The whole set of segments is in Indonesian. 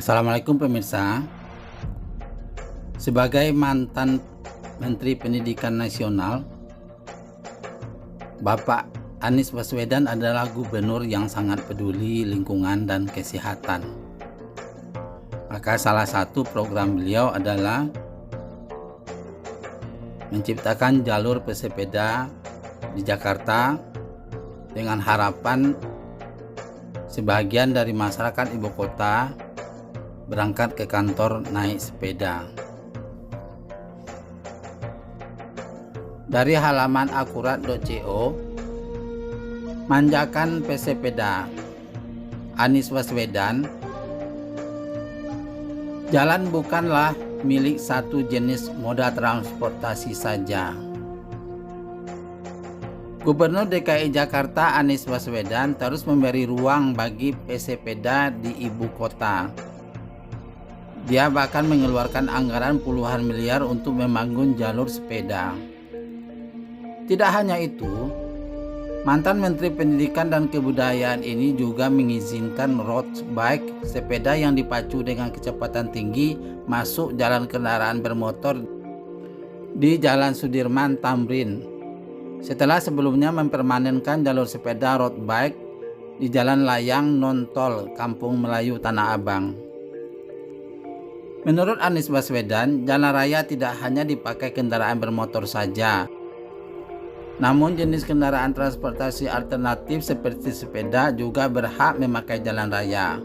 Assalamualaikum pemirsa. Sebagai mantan Menteri Pendidikan Nasional, Bapak Anies Baswedan adalah gubernur yang sangat peduli lingkungan dan kesehatan. Maka salah satu program beliau adalah menciptakan jalur pesepeda di Jakarta dengan harapan sebagian dari masyarakat ibu kota berangkat ke kantor naik sepeda. Dari halaman akurat.co, manjakan pesepeda Anies Baswedan. Jalan bukanlah milik satu jenis moda transportasi saja. Gubernur DKI Jakarta Anies Baswedan terus memberi ruang bagi pesepeda di ibu kota. Dia bahkan mengeluarkan anggaran puluhan miliar untuk membangun jalur sepeda. Tidak hanya itu, mantan Menteri Pendidikan dan Kebudayaan ini juga mengizinkan road bike, sepeda yang dipacu dengan kecepatan tinggi, masuk jalan kendaraan bermotor di Jalan Sudirman Tamrin. Setelah sebelumnya mempermanenkan jalur sepeda road bike di Jalan Layang non-tol Kampung Melayu Tanah Abang. Menurut Anies Baswedan, jalan raya tidak hanya dipakai kendaraan bermotor saja, namun jenis kendaraan transportasi alternatif seperti sepeda juga berhak memakai jalan raya.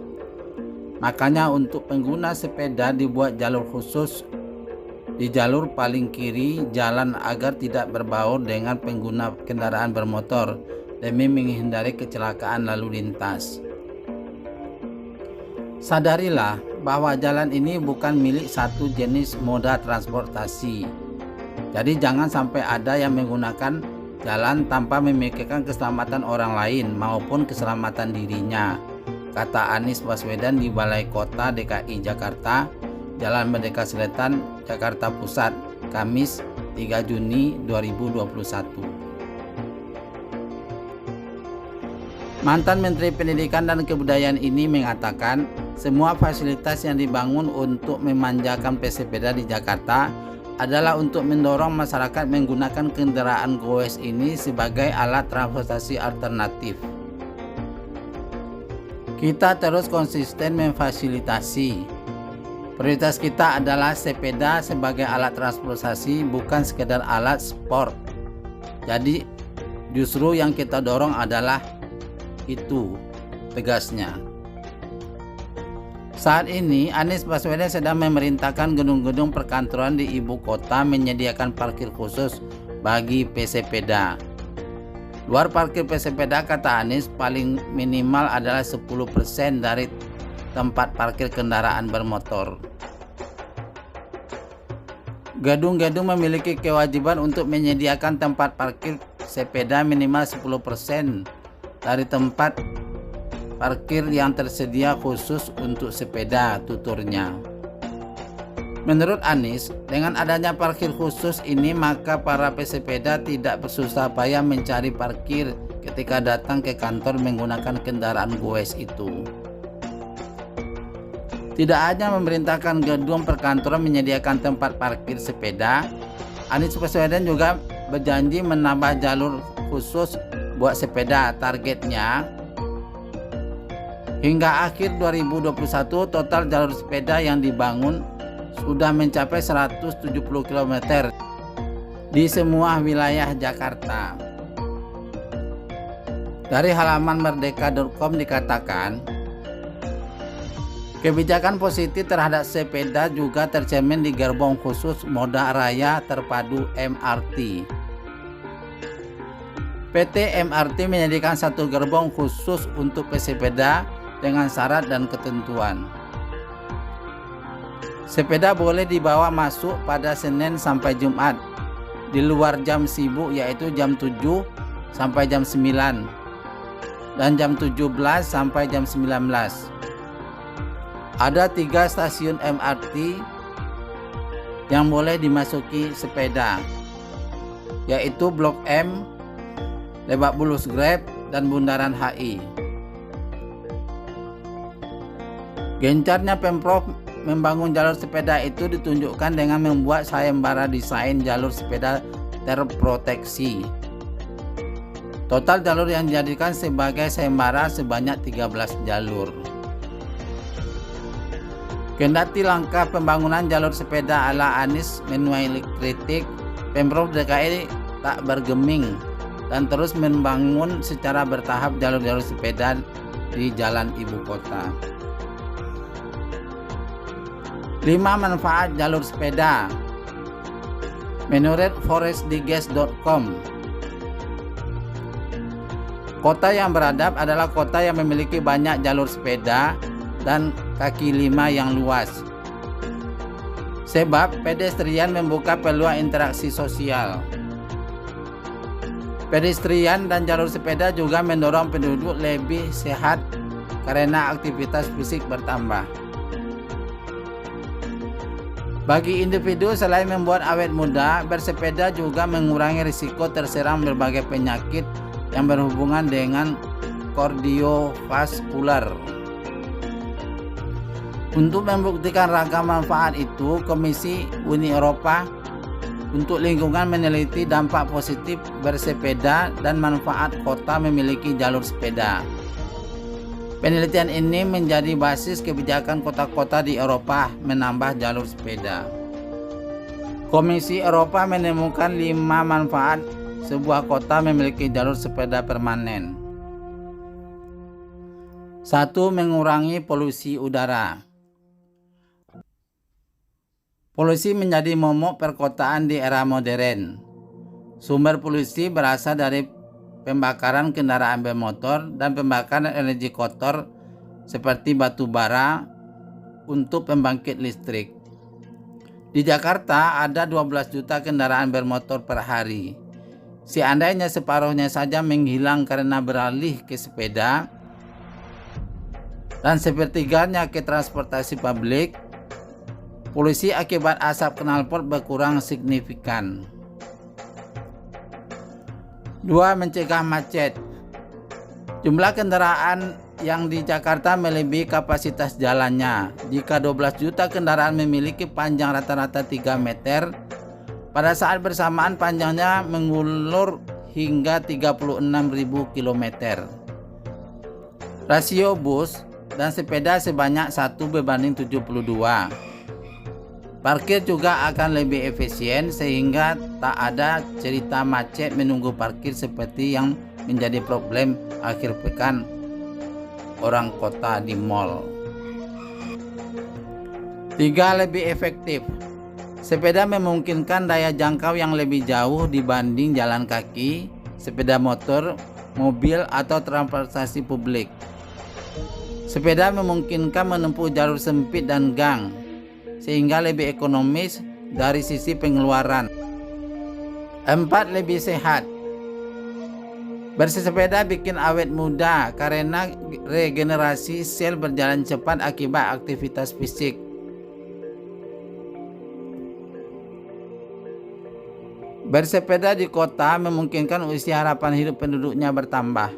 Makanya untuk pengguna sepeda dibuat jalur khusus di jalur paling kiri jalan agar tidak berbaur dengan pengguna kendaraan bermotor demi menghindari kecelakaan lalu lintas. Sadarilah bahwa jalan ini bukan milik satu jenis moda transportasi. Jadi jangan sampai ada yang menggunakan jalan tanpa memikirkan keselamatan orang lain maupun keselamatan dirinya, kata Anies Baswedan di Balai Kota DKI Jakarta, Jalan Merdeka Selatan, Jakarta Pusat, Kamis 3 Juni 2021. Mantan Menteri Pendidikan dan Kebudayaan ini mengatakan semua fasilitas yang dibangun untuk memanjakan pesepeda di Jakarta adalah untuk mendorong masyarakat menggunakan kendaraan goes ini sebagai alat transportasi alternatif. Kita terus konsisten memfasilitasi. Prioritas kita adalah sepeda sebagai alat transportasi, bukan sekedar alat sport. Jadi justru yang kita dorong adalah itu, tegasnya. Saat ini Anies Baswedan sedang memerintahkan gedung-gedung perkantoran di ibu kota menyediakan parkir khusus bagi pesepeda. Luar parkir pesepeda, kata Anies, paling minimal adalah 10% dari tempat parkir kendaraan bermotor. Gedung-gedung memiliki kewajiban untuk menyediakan tempat parkir sepeda minimal 10% dari tempat parkir yang tersedia khusus untuk sepeda, tuturnya. Menurut Anies, dengan adanya parkir khusus ini maka para pesepeda tidak bersusah payah mencari parkir ketika datang ke kantor menggunakan kendaraan goes itu. Tidak hanya memerintahkan gedung perkantoran menyediakan tempat parkir sepeda, Anies Baswedan juga berjanji menambah jalur khusus buat sepeda. Targetnya hingga akhir 2021 total jalur sepeda yang dibangun sudah mencapai 170 km di semua wilayah Jakarta. Dari halaman merdeka.com dikatakan, kebijakan positif terhadap sepeda juga tercermin di gerbong khusus moda raya terpadu MRT. PT MRT menyediakan satu gerbong khusus untuk pesepeda dengan syarat dan ketentuan. Sepeda boleh dibawa masuk pada Senin sampai Jumat di luar jam sibuk, yaitu jam 7 sampai jam 9 dan jam 17 sampai jam 19. Ada 3 stasiun MRT yang boleh dimasuki sepeda, yaitu Blok M, Lebak Bulus Grab, dan Bundaran HI. Gencarnya Pemprov membangun jalur sepeda itu ditunjukkan dengan membuat sayembara desain jalur sepeda terproteksi. Total jalur yang dijadikan sebagai sayembara sebanyak 13 jalur. Kendati langkah pembangunan jalur sepeda ala Anies menuai kritik, Pemprov DKI tak bergeming dan terus membangun secara bertahap jalur-jalur sepeda di jalan ibu kota. 5 manfaat jalur sepeda. Menurut forestdigest.com, kota yang beradab adalah kota yang memiliki banyak jalur sepeda dan kaki lima yang luas. Sebab pedestrian membuka peluang interaksi sosial. Pedestrian dan jalur sepeda juga mendorong penduduk lebih sehat karena aktivitas fisik bertambah. Bagi individu, selain membuat awet muda, bersepeda juga mengurangi risiko terserang berbagai penyakit yang berhubungan dengan kardiovaskular. Untuk membuktikan ragam manfaat itu, Komisi Uni Eropa untuk Lingkungan meneliti dampak positif bersepeda dan manfaat kota memiliki jalur sepeda. Penelitian ini menjadi basis kebijakan kota-kota di Eropa menambah jalur sepeda. Komisi Eropa menemukan 5 manfaat sebuah kota memiliki jalur sepeda permanen. 1. Mengurangi polusi udara. Polusi menjadi momok perkotaan di era modern. Sumber polusi berasal dari pembakaran kendaraan bermotor dan pembakaran energi kotor seperti batu bara untuk pembangkit listrik. Di Jakarta ada 12 juta kendaraan bermotor per hari. Seandainya separuhnya saja menghilang karena beralih ke sepeda dan sepertiganya ke transportasi publik, polusi akibat asap knalpot berkurang signifikan. 2. Mencegah macet. Jumlah kendaraan yang di Jakarta melebihi kapasitas jalannya. Jika 12 juta kendaraan memiliki panjang rata-rata 3 meter, pada saat bersamaan panjangnya mengulur hingga 36.000 km. Rasio bus dan sepeda sebanyak 1:72. Parkir juga akan lebih efisien sehingga tak ada cerita macet menunggu parkir seperti yang menjadi problem akhir pekan orang kota di mal. 3. Lebih efektif. Sepeda memungkinkan daya jangkau yang lebih jauh dibanding jalan kaki, sepeda motor, mobil, atau transportasi publik. Sepeda memungkinkan menempuh jalur sempit dan gang, sehingga lebih ekonomis dari sisi pengeluaran. 4. Lebih sehat. Bersepeda bikin awet muda karena regenerasi sel berjalan cepat akibat aktivitas fisik. Bersepeda di kota memungkinkan usia harapan hidup penduduknya bertambah.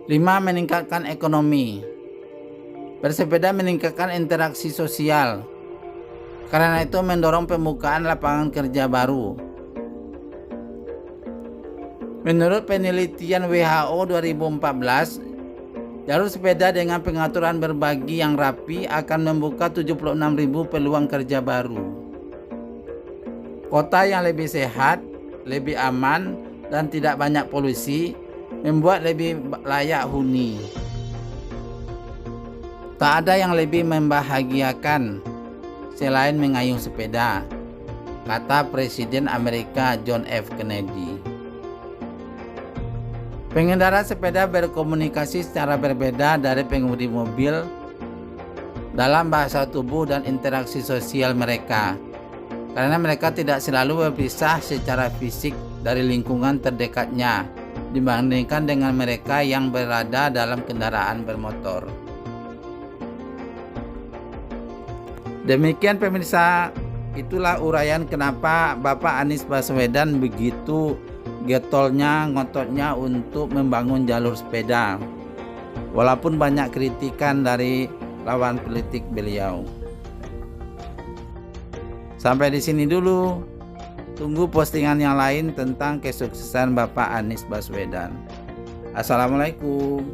5. Meningkatkan ekonomi. Bersepeda meningkatkan interaksi sosial. Karena itu mendorong pembukaan lapangan kerja baru. Menurut penelitian WHO 2014, jalur sepeda dengan pengaturan berbagi yang rapi akan membuka 76.000 peluang kerja baru. Kota yang lebih sehat, lebih aman, dan tidak banyak polusi membuat lebih layak huni. Tak ada yang lebih membahagiakan selain mengayuh sepeda, kata Presiden Amerika John F. Kennedy. Pengendara sepeda berkomunikasi secara berbeda dari pengemudi mobil dalam bahasa tubuh dan interaksi sosial mereka, karena mereka tidak selalu berpisah secara fisik dari lingkungan terdekatnya dibandingkan dengan mereka yang berada dalam kendaraan bermotor. Demikian pemirsa, itulah uraian kenapa Bapak Anies Baswedan begitu getolnya, ngototnya untuk membangun jalur sepeda. Walaupun banyak kritikan dari lawan politik beliau. Sampai di sini dulu. Tunggu postingan yang lain tentang kesuksesan Bapak Anies Baswedan. Assalamualaikum.